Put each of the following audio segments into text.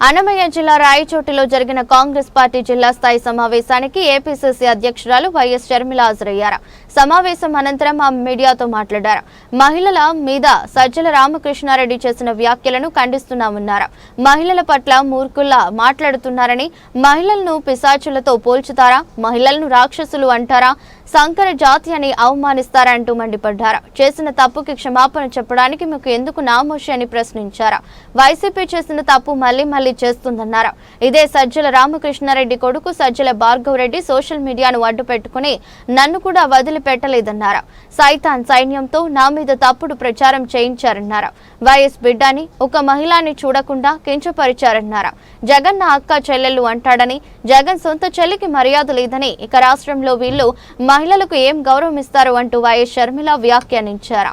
అన్నమయ్య జిల్లా రాయచోటిలో జరిగిన కాంగ్రెస్ పార్టీ జిల్లా స్థాయి సమావేశానికి ఏపీసీసీ అధ్యక్షురాలు వైఎస్ షర్మిల హాజరయ్యారు. సమావేశం అనంతరం ఆమె మీడియాతో మాట్లాడారు. మహిళల మీద సజ్జల రామకృష్ణారెడ్డి చేసిన వ్యాఖ్యలను ఖండిస్తున్నామన్నారు. మహిళల పట్ల మూర్ఖుల్లా మాట్లాడుతున్నారని, మహిళలను పిశాచులతో పోల్చుతారా, మహిళలను రాక్షసులు అంటారా, సంకర జాతి అని అవమానిస్తారా అంటూ మండిపడ్డారు. చేసిన తప్పుకి క్షమాపణ చెప్పడానికి మీకు ఎందుకు నామోషి అని ప్రశ్నించారు. వైసీపీ చేసిన తప్పు మళ్లీ మళ్లీ చేస్తుందన్నారు. ఇదే సజ్జల రామకృష్ణారెడ్డి కొడుకు సజ్జల భార్గవరెడ్డి సోషల్ మీడియాను అడ్డు పెట్టుకుని నన్ను కూడా వదిలిపెట్టలేదన్నారు. సైతాన్ సైన్యంతో నా మీద తప్పుడు ప్రచారం చేయించారన్నారు. వైఎస్ బిడ్డని ఒక మహిళని చూడకుండా కించపరిచారన్నారు. జగన్ నా అక్క చెల్లెళ్ళు అంటాడని, జగన్ సొంత చెల్లికి మర్యాద లేదని, ఇక రాష్ట్రంలో వీళ్ళు మహిళలకు ఏం గౌరవం ఇస్తారు అంటూ వైఎస్ షర్మిల వ్యాఖ్యానించారు.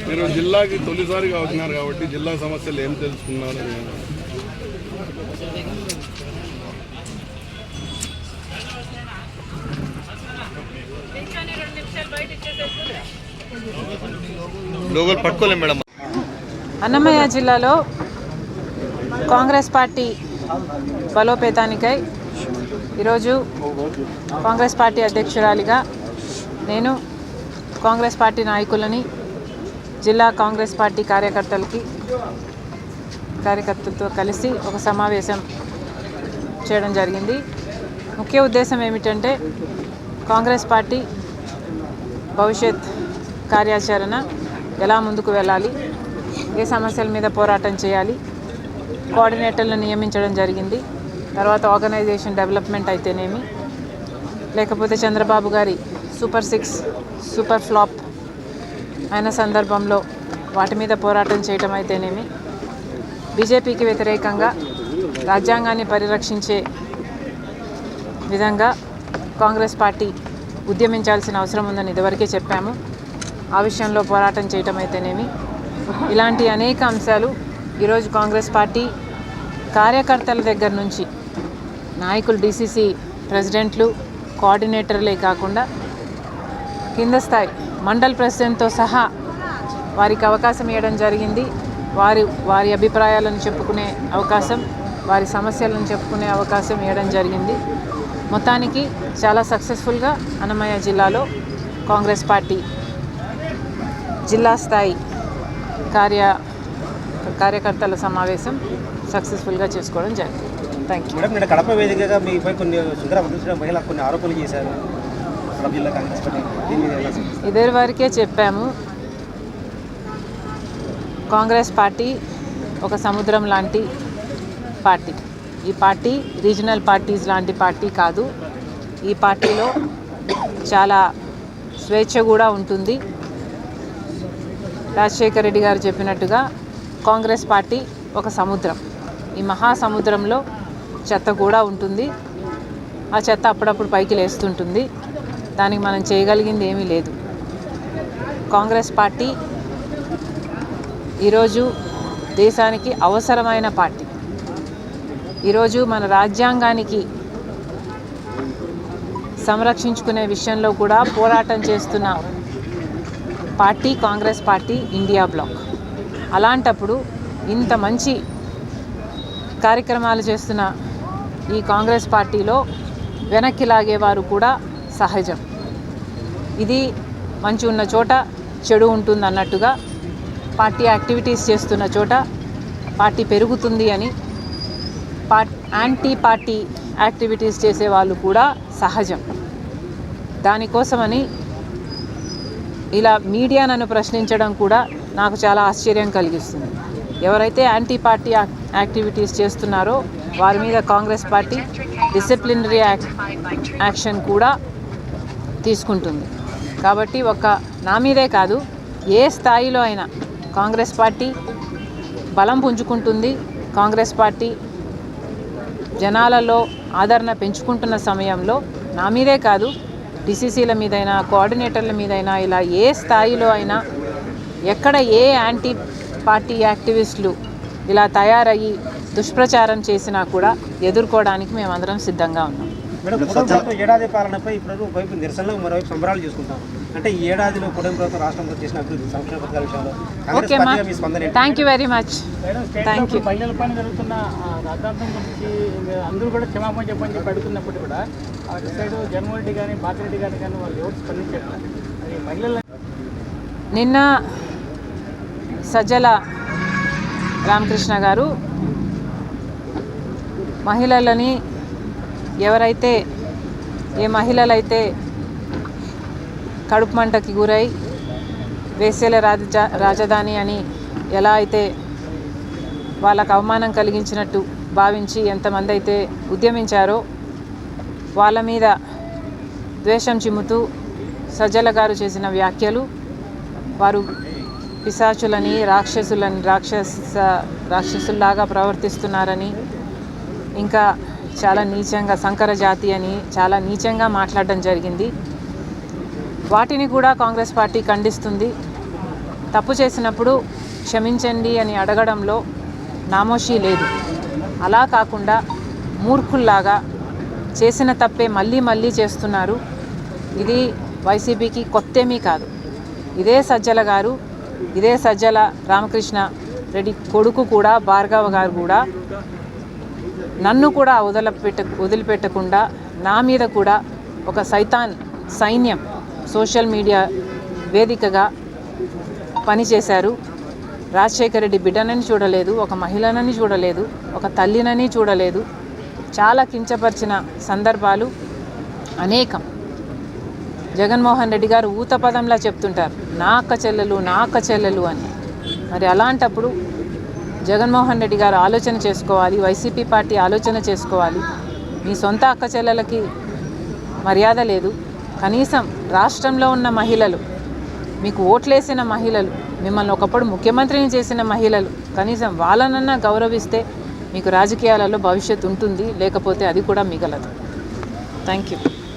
మీరు జిల్లాకి తొలిసారిగా అవుతున్నారు కాబట్టి జిల్లా సమస్యలు ఏం తెలుసుకున్నారు? అన్నమయ్య జిల్లాలో కాంగ్రెస్ పార్టీ బలోపేతానికై ఈరోజు కాంగ్రెస్ పార్టీ అధ్యక్షురాలిగా నేను కాంగ్రెస్ పార్టీ నాయకులని, జిల్లా కాంగ్రెస్ పార్టీ కార్యకర్తలతో కలిసి ఒక సమావేశం చేయడం జరిగింది. ముఖ్య ఉద్దేశం ఏమిటంటే కాంగ్రెస్ పార్టీ భవిష్యత్ కార్యాచరణ ఎలా ముందుకు వెళ్ళాలి, ఏ సమస్యల మీద పోరాటం చేయాలి, కోఆర్డినేటర్లను నియమించడం జరిగింది. తర్వాత ఆర్గనైజేషన్ డెవలప్మెంట్ అయితేనేమి, లేకపోతే చంద్రబాబు గారి సూపర్ 6 సూపర్ ఫ్లాప్ అయిన సందర్భంలో వాటి మీద పోరాటం చేయటం అయితేనేమి, బీజేపీకి వ్యతిరేకంగా రాజ్యాంగాన్ని పరిరక్షించే విధంగా కాంగ్రెస్ పార్టీ ఉద్యమించాల్సిన అవసరం ఉందని ఇదివరకే చెప్పాము. ఆ విషయంలో పోరాటం చేయటం అయితేనేమి, ఇలాంటి అనేక అంశాలు ఈరోజు కాంగ్రెస్ పార్టీ కార్యకర్తల దగ్గర నుంచి నాయకులు, డీసీసీ ప్రెసిడెంట్లు, కోఆర్డినేటర్లే కాకుండా కింద స్థాయి మండల్ ప్రెసిడెంట్తో సహా వారికి అవకాశం ఇవ్వడం జరిగింది. వారి అభిప్రాయాలను చెప్పుకునే అవకాశం, వారి సమస్యలను చెప్పుకునే అవకాశం ఇవ్వడం జరిగింది. మొత్తానికి చాలా సక్సెస్ఫుల్గా అన్నమయ్య జిల్లాలో కాంగ్రెస్ పార్టీ జిల్లా స్థాయి కార్యకర్తల సమావేశం సక్సెస్ఫుల్గా చేసుకోవడం జరిగింది. Thank you. మేడం, కడప వేదికగా మీపై కొన్ని మహిళ కొన్ని ఆరోపణలు చేశారు. ఇద్దరి వరకే చెప్పాము. కాంగ్రెస్ పార్టీ ఒక సముద్రం లాంటి పార్టీ. ఈ పార్టీ రీజనల్ పార్టీస్ లాంటి పార్టీ కాదు. ఈ పార్టీలో చాలా స్వేచ్ఛ కూడా ఉంటుంది. రాజశేఖర్ రెడ్డి గారు చెప్పినట్టుగా కాంగ్రెస్ పార్టీ ఒక సముద్రం. ఈ మహాసముద్రంలో చెత్త కూడా ఉంటుంది. ఆ చెత్త అప్పుడప్పుడు పైకి లేస్తుంటుంది. దానికి మనం చేయగలిగింది ఏమీ లేదు. కాంగ్రెస్ పార్టీ ఈరోజు దేశానికి అవసరమైన పార్టీ. ఈరోజు మన రాజ్యాంగానికి సంరక్షించుకునే విషయంలో కూడా పోరాటం చేస్తున్న party Congress party, India bloc. అలాంటప్పుడు ఇంత మంచి కార్యక్రమాలు చేస్తున్న ఈ కాంగ్రెస్ పార్టీలో వెనక్కి లాగేవారు కూడా సహజం. ఇది మంచి ఉన్న చోట చెడు ఉంటుంది అన్నట్టుగా పార్టీ యాక్టివిటీస్ చేస్తున్న చోట పార్టీ పెరుగుతుంది అని యాంటీ పార్టీ యాక్టివిటీస్ చేసేవాళ్ళు కూడా సహజం. దానికోసమని ఇలా మీడియా నన్ను ప్రశ్నించడం కూడా నాకు చాలా ఆశ్చర్యం కలిగిస్తుంది. ఎవరైతే యాంటీ పార్టీ యాక్టివిటీస్ చేస్తున్నారో వారి మీద కాంగ్రెస్ పార్టీ డిసిప్లినరీ యాక్షన్ కూడా తీసుకుంటుంది. కాబట్టి నా మీదే కాదు, ఏ స్థాయిలో అయినా కాంగ్రెస్ పార్టీ బలం పుంజుకుంటుంది. కాంగ్రెస్ పార్టీ జనాలలో ఆదరణ పెంచుకుంటున్న సమయంలో నా మీదే కాదు, డిసిసిల మీదైనా, కోఆర్డినేటర్ల మీదైనా, ఇలా ఏ స్థాయిలో అయినా ఎక్కడ ఏ యాంటీ పార్టీ యాక్టివిస్టులు ఇలా తయారయ్యి దుష్ప్రచారం చేసినా కూడా ఎదుర్కోవడానికి మేమందరం సిద్ధంగా ఉన్నాం. ఏడాది పాలనపై ఇప్పుడు ఒకవైపు నిరసనలు, మరోవైపు సంబరాలు చేసుకుంటాం. అంటే ఈ ఏడాదిలో కూటమి ప్రభుత్వం రాష్ట్రంలో చేసిన అభివృద్ధి సంక్షేమ పథకాల విషయంలో ఓకే మా thank you very much thank you. మహిళల పైన జరుగుతున్న రాద్ధాంతం గురించి అందరూ కూడా క్షమాపణ చెప్పని అడుగుతున్నప్పుడు కూడా అటు సైడ్ జగన్మోహన్ రెడ్డి కానీ బాపిరెడ్డి గారిని కానీ వాళ్ళు ఎవరు స్పందించారు. అది మహిళల నిన్న సజ్జల రామకృష్ణ గారు మహిళలని ఏ మహిళలైతే కడుపు మంటకి గురై వేసేల రాజధాని అని ఎలా అయితే వాళ్ళకు అవమానం కలిగించినట్టు భావించి ఎంతమంది అయితే ఉద్యమించారో వాళ్ళ మీద ద్వేషం చిమ్ముతూ సజ్జల గారు చేసిన వ్యాఖ్యలు వారు పిశాచులని రాక్షసుల్లాగా ప్రవర్తిస్తున్నారని ఇంకా చాలా నీచంగా సంకర జాతి అని చాలా నీచంగా మాట్లాడడం జరిగింది. వాటిని కూడా కాంగ్రెస్ పార్టీ ఖండిస్తుంది. తప్పు చేసినప్పుడు క్షమించండి అని అడగడంలో నామోషీ లేదు. అలా కాకుండా మూర్ఖుల్లాగా చేసిన తప్పే మళ్ళీ మళ్ళీ చేస్తున్నారు. ఇది వైసీపీకి కొత్తేమీ కాదు. ఇదే సజ్జల రామకృష్ణ రెడ్డి కొడుకు కూడా భార్గవ గారు కూడా నన్ను కూడా వదిలిపెట్టకుండా నా మీద కూడా ఒక సైన్యం సోషల్ మీడియా వేదికగా పనిచేశారు. రాజశేఖర రెడ్డి బిడ్డనని చూడలేదు, ఒక మహిళనని చూడలేదు, ఒక తల్లినని చూడలేదు. చాలా కించపరిచిన సందర్భాలు అనేకం. జగన్మోహన్ రెడ్డి గారు ఊతపదంలా చెప్తుంటారు నా అక్క చెల్లెలు అని. మరి అలాంటప్పుడు జగన్మోహన్ రెడ్డి గారు ఆలోచన చేసుకోవాలి, వైసీపీ పార్టీ ఆలోచన చేసుకోవాలి. మీ సొంత అక్క చెల్లెలకి మర్యాద లేదు. కనీసం రాష్ట్రంలో ఉన్న మహిళలు, మీకు ఓట్లేసిన మహిళలు, మిమ్మల్ని ఒకప్పుడు ముఖ్యమంత్రిని చేసిన మహిళలు, కనీసం వాళ్ళనన్నా గౌరవిస్తే మీకు రాజకీయాలలో భవిష్యత్తు ఉంటుంది, లేకపోతే అది కూడా మిగలదు. Thank you.